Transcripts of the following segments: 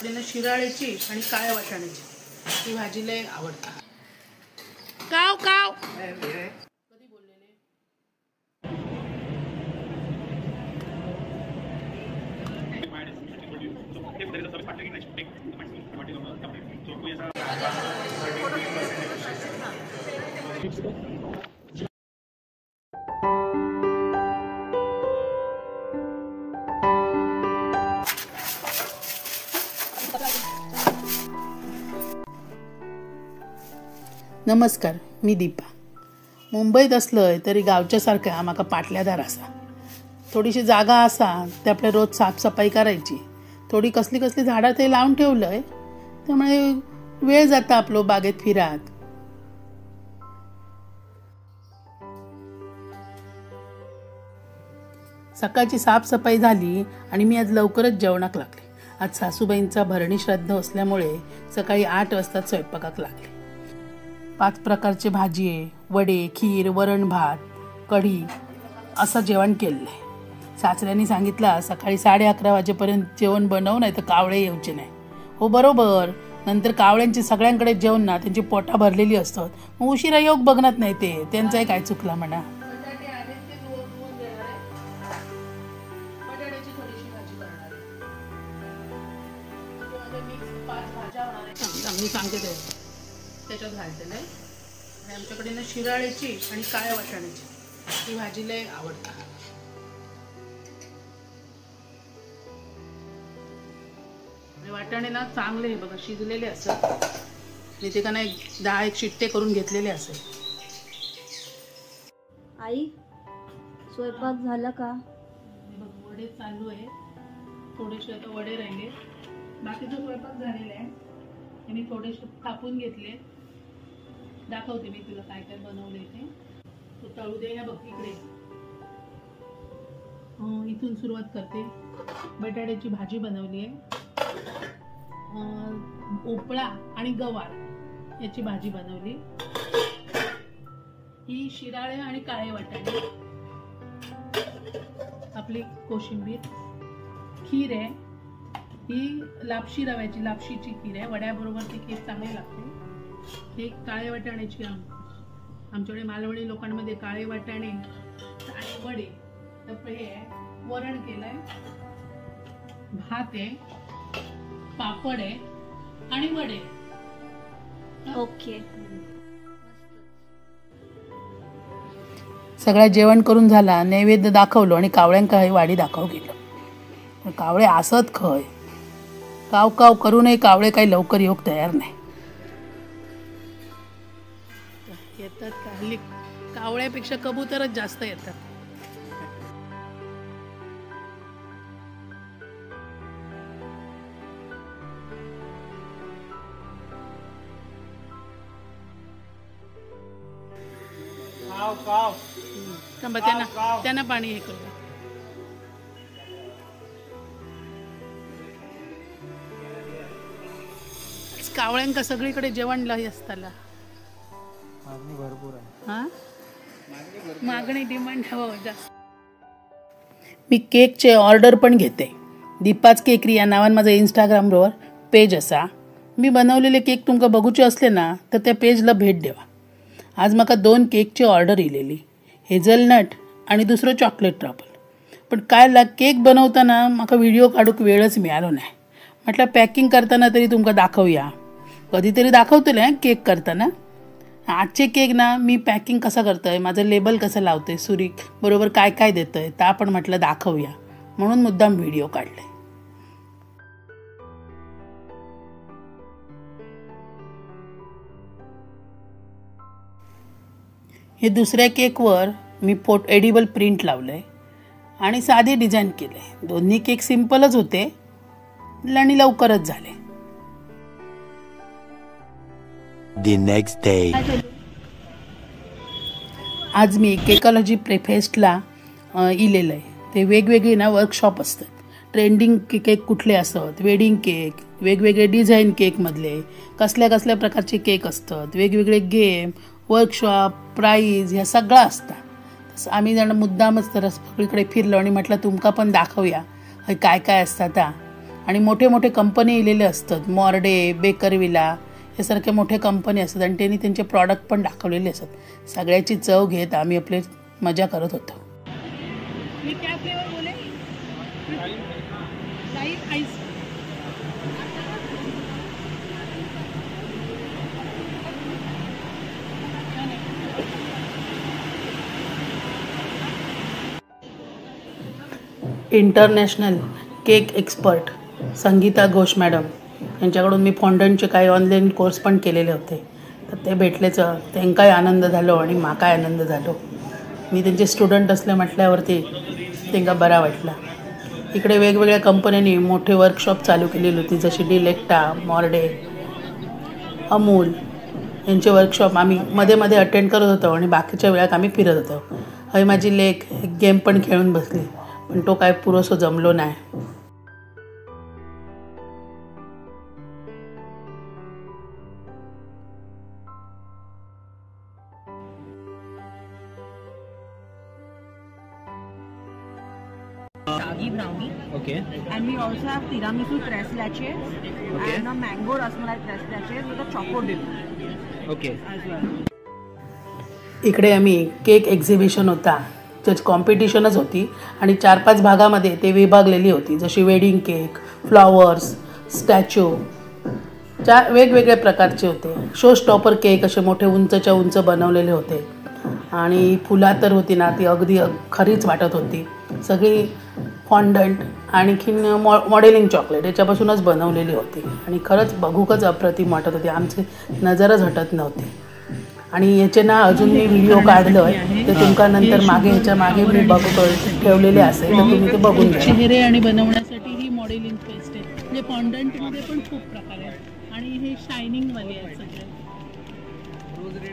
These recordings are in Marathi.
त्याने शिराळ्याची आणि काळ्या वाटाण्याची ही भाजी लय आवडते. काव काव कधी बोललेले. नमस्कार, मी दीपा. मुंबईत असलंय तरी गावच्या सारखं म्हाका पाटल्यादार आसा. थोडीशी जागा आसा ते आपले रोज साफसफाई करायची. थोडी कसली कसली झाडां ते लावून ठेवलंय, त्यामुळे वेळ जाता आपलो बागेत फिरात. सकाळची साफसफाई झाली आणि मी आज लवकरच जेवणाक लागले. आज सासूबाईंचा भरणी श्राद्ध असल्यामुळे सकाळी 8 वाजता स्वयंपाकाक लागले. 5 प्रकारचे भाजी, वडे, खीर, वरण भात, कढी असं जेवण केलंय. सासऱ्यांनी सांगितलं सकाळी 11:30 वाजेपर्यंत जेवण बनव, नाही तर कावळे येऊचे नाही. हो बरोबर. नंतर कावळ्यांची सगळ्यांकडे जेवण ना त्यांची पोटा भरलेली असतात, मग उशिरा योग बघणार नाही ते. त्यांचाही काय चुकला म्हणा. मी सांगते ते त्याच्यात घालते नाही. आणि आमच्याकडे ना शिराळ्याची आणि काळ्या वाटाण्याची ही भाजी लय आवडते. वाटाणे ना चांगले बघा शिजलेले असतात आणि ते का नाही 10-1 शिट्टे करून घेतलेले असेल. आई स्वयंपाक झाला का? बघ वडे चालू आहे, थोडेसे आता वडे राहिले, बाकीचा स्वयंपाक झालेला आहे. मी थोडेसे थापून घेतले. दाखवते मी तुला काय काय बनवले ते. तू तळू दे. बघ इकडे इथून सुरुवात करते. बटाट्याची भाजी बनवली आहे. भोपळा आणि गवार याची भाजी बनवली. ही शिराळे आणि काळे वाटाणे, आपली कोशिंबीर, खीर आहे. ही लापशी रव्याची लापशीची खीर आहे. वड्याबरोबर ती खीर चांगली लागते. हे काळे वाटाण्याची आमच्याकडे मालवणी लोकांमध्ये काळे वाटाणे आणि वडे. तर हे वरण केलंय, भात आहे, पापड आहे आणि वडे. ओके. सगळं जेवण करून झाला, नैवेद्य दाखवलो आणि कावळ्यांका ही वाडी दाखव गेलो. कावळे असत खय काव काव करूनही कावळे काही लवकर योग तयार नाही. येतात हल्ली कावळ्यापेक्षा कबूतरच जास्त येतात. त्यांना पाणी हे करू. कावळ्यांका सगळीकडे जेवण लाई असताना मागणी भरपूर आहे. हा मागणी डिमांड जास्त. मी केकचे ऑर्डर पण घेते. दीपाच केकरी या नावान माझं इंस्टाग्रामवर पेज असा. मी बनवलेले केक तुमका बघूचे असले ना तर त्या पेजला भेट देवा. आज माका 2 केकची ऑर्डर इलेली, हेझलनट आणि दुसरं चॉकलेट ट्रफल. पण काय केक बनवताना माका व्हिडिओ काढूक वेळच मिळालो नाही. म्हटलं पॅकिंग करताना तरी तुमका दाखवूया. कधीतरी दाखवतले केक करताना. आजचे केक ना मी पॅकिंग कसं करतोय, माझं लेबल कसं लावतोय, सुरीक बरोबर काय काय देतोय ता पण म्हटलं दाखवूया, म्हणून मुद्दाम व्हिडिओ काढले. हे दुसऱ्या केकवर मी एडिबल प्रिंट लावलंय आणि साधी डिझाईन केले. दोन्ही केक सिंपलच होते आणि लवकरच झाले. The next day. आज मी केकॉलॉजी प्रेफेस्टला इलेलं आहे. ते वेगवेगळे ना वर्कशॉप असतात. ट्रेंडिंग केक कुठले असतात, वेडिंग केक, वेगवेगळे डिझाईन केकमधले कसल्या कसल्या प्रकारचे केक असतात, वेगवेगळे गेम, वर्कशॉप, प्राईज ह्या सगळं असतं. तसं आम्ही जण मुद्दामच तर सगळीकडे फिरलो आणि म्हटलं तुमका पण दाखवूया काय काय असतं. आता आणि मोठे मोठे कंपनी इलेले असतात, मॉर्डे, बेकरविला हे सारखे मोठे कंपनी असतात आणि त्यांनी त्यांचे प्रॉडक्ट पण दाखवलेले असतात. सगळ्याची चव घेत आम्ही आपली मजा करत होतो. मी क्या फ्लेवर बोले? Ice. International cake expert Sangeeta Ghosh madam यांच्याकडून मी फॉन्डंटचे काही ऑनलाईन कोर्स पण केलेले होते. तर ते भेटल्याचं त्यांकाय आनंद झालो आणि माकाय आनंद झालो. मी त्यांचे स्टुडंट असले म्हटल्यावरती त्यांना बरा वाटला. इकडे वेगवेगळ्या कंपन्यांनी मोठे वर्कशॉप चालू केलेली होती, जशी डिलेक्टा, मॉर्डे, अमूल यांचे वर्कशॉप आम्ही मध्ये मध्ये अटेंड करत होतो आणि बाकीच्या वेळात आम्ही फिरत होतो. हवी माझी लेक एक गेम पण खेळून बसली, पण तो काय पुरेसं जमलो नाही. Sagi brownie. Okay. And we also have tiramisu tres leches and a mango rasmalai tres leches with a choco dip Okay. as well. इकडे आम्ही केक एक्झिबिशन होता, त्याची कॉम्पिटिशनच होती आणि 4-5 भागामध्ये ते विभागलेली होती, जशी वेडिंग केक, फ्लॉवर्स, स्टॅच्यू, वेगवेगळ्या प्रकारचे होते. शो स्टॉपर केक असे मोठे उंचच्या उंच बनवलेले होते आणि फुलं तर होती ना, ती अगदी खरीच वाटत होती. सगळी फॉन्डंट आणखीन मॉडेलिंग चॉकलेट याच्यापासूनच बनवलेली होती आणि खरंच बघूकच अप्रतिम वाटत होती. आमचे नजरच हटत नव्हते. आणि याचे ना अजून मी व्हिडिओ काढलं ते तुमका नंतर मागे ह्याच्या मागे मी बघतो ठेवलेले असेल तर तुम्ही ते बघून घ्या. चेहरे आणि बनवण्यासाठी ही मॉडेलिंग पेस्ट आहे. म्हणजे फॉन्डंटमध्ये पण खूप प्रकार आहेत आणि हे शायनिंगवाले आहेत सगळे,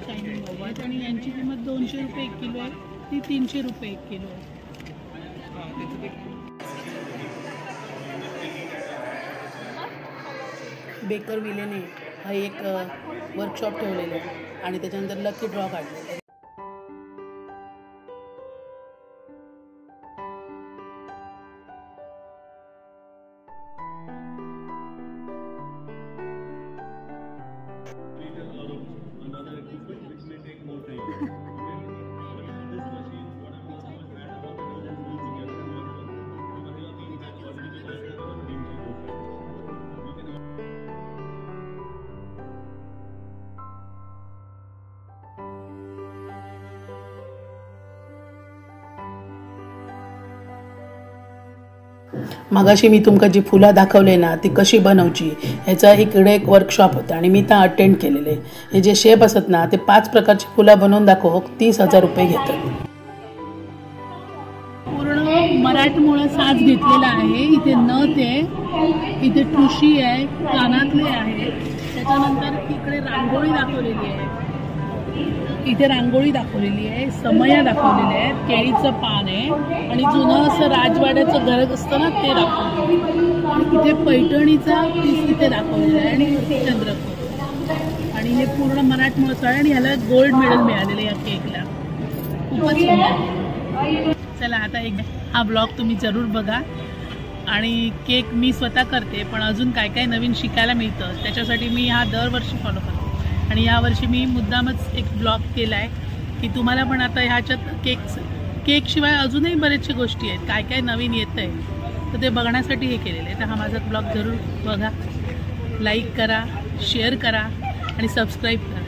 शायनिंगवाले आहेत आणि यांची किंमत 200 रुपये 1 किलो आहे, ती 300 रुपये 1 किलो आहे. बेकर विलेने हा एक वर्कशॉप ठेवलेला आहे आणि त्याच्यानंतर लकी ड्रॉ काढलेला आहे. मगाशी मी तुमका जी फुलं दाखवले ना ती कशी बनवची ह्याचा इकडे एक वर्कशॉप होता आणि मी त्या अटेंड केलेले. हे जे शेप असत ना ते 5 प्रकारची फुलं बनवून दाखव 30,000 रुपये घेतात. पूर्ण मराठमोळा साज घेतलेला आहे. इथे नथ आहे, इथे ठुशी आहे, कानातले आहे, त्याच्यानंतर इकडे रांगोळी दाखवलेली आहे, इथे रांगोळी दाखवलेली आहे, समया दाखवलेले आहेत, केळीचं पान आहे आणि जुनं असं राजवाड्याचं घर असतं ना ते दाखवलेलं आहे. इथे पैठणीचा पीस इथे दाखवलेला आहे आणि चंद्रपूर आणि हे पूर्ण मराठमोळं आहे आणि ह्याला गोल्ड मेडल मिळालेलं या केकला. खूपच सुंदर. चला आता एक हा ब्लॉग तुम्ही जरूर बघा आणि केक मी स्वतः करते, पण अजून काय काय नवीन शिकायला मिळतं त्याच्यासाठी मी हा दरवर्षी फॉलो करते आणि यावर्षी मी मुद्दामच एक ब्लॉग केला आहे की तुम्हाला पण आता ह्याच्यात केकशिवाय अजूनही बरेचशा गोष्टी आहेत, काय काय नवीन येतं आहे तर ते बघण्यासाठी हे केलेलं आहे. तर हा माझा ब्लॉग जरूर बघा, लाईक करा, शेअर करा आणि सबस्क्राईब करा.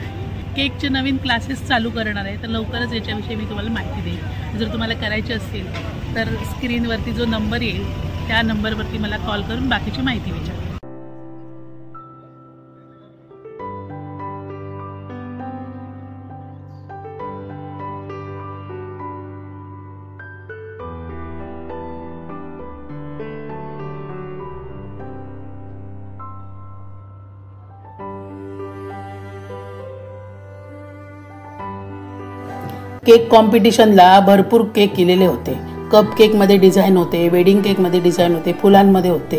केकचे नवीन क्लासेस चालू करणार आहे तर लवकरच याच्याविषयी मी तुम्हाला माहिती देईन. जर तुम्हाला करायचे असतील तर स्क्रीनवरती जो नंबर येईल त्या नंबरवरती मला कॉल करून बाकीची माहिती विचारा. केक कॉम्पिटिशनला भरपूर केक केलेले होते. कप केकमध्ये डिझाईन होते, वेडिंग केकमध्ये डिझाईन होते, फुलांमध्ये होते.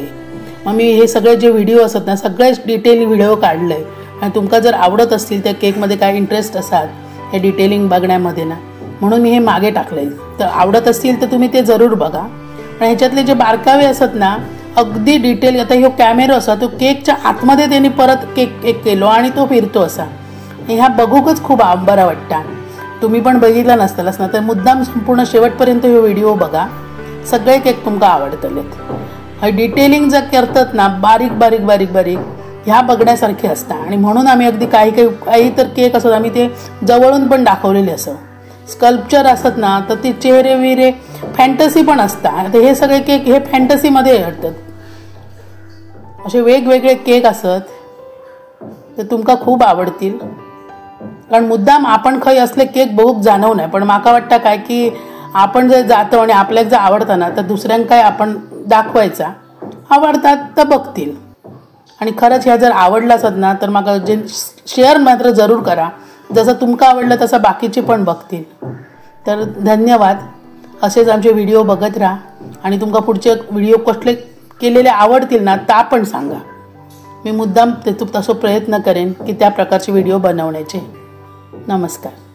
मग मी हे सगळे जे व्हिडिओ असतात ना सगळेच डिटेल व्हिडिओ काढले आणि तुमका जर आवडत असतील त्या केकमध्ये काय इंटरेस्ट असाल हे डिटेलिंग बघण्यामध्ये ना म्हणून मी हे मागे टाकले. तर आवडत असतील तर तुम्ही ते जरूर बघा. आणि ह्याच्यातले जे बारकावे असतात ना अगदी डिटेल. आता ह्यो कॅमेरो असा तो केकच्या आतमध्ये त्यांनी परत केक केलो आणि तो फिरतो असा. ह्या बघूकच खूप बरा वाटता. तुम्ही पण बघितला नसतालच ना तर मुद्दाम संपूर्ण शेवटपर्यंत ह्यो व्हिडिओ बघा. सगळे केक तुमका आवडतलेत. डिटेलिंग जर करतात ना बारीक बारीक बारीक बारीक ह्या बघण्यासारखे असता. आणि म्हणून आम्ही अगदी काही तर केक असतात आम्ही ते जवळून पण दाखवलेले असं. स्कल्पचर असतात ना तर ते चेहरे विरे फॅन्टसी पण असतात. आता हे सगळे केक हे फॅन्टसीमध्ये येतात. असे वेगवेगळे केक असत ते तुमका खूप आवडतील. कारण मुद्दाम आपण खंय असले केक बघूक जाणव नाही. पण माका वाटतं काय की आपण जर जातो आणि आपल्याक जर आवडतं ना तर दुसऱ्यांक काय आपण दाखवायचा. आवडतात तर बघतील. आणि खरंच ह्या जर आवडला असत ना तर माका जे शेअर मात्र जरूर करा. जसं तुमका आवडलं तसं बाकीचे पण बघतील. तर धन्यवाद. असेच आमचे व्हिडिओ बघत राहा. आणि तुमका पुढचे व्हिडिओ कसले केलेले आवडतील ना ता पण सांगा. मी मुद्दाम तसं प्रयत्न करेन की त्या प्रकारचे व्हिडिओ बनवण्याचे. नमस्कार.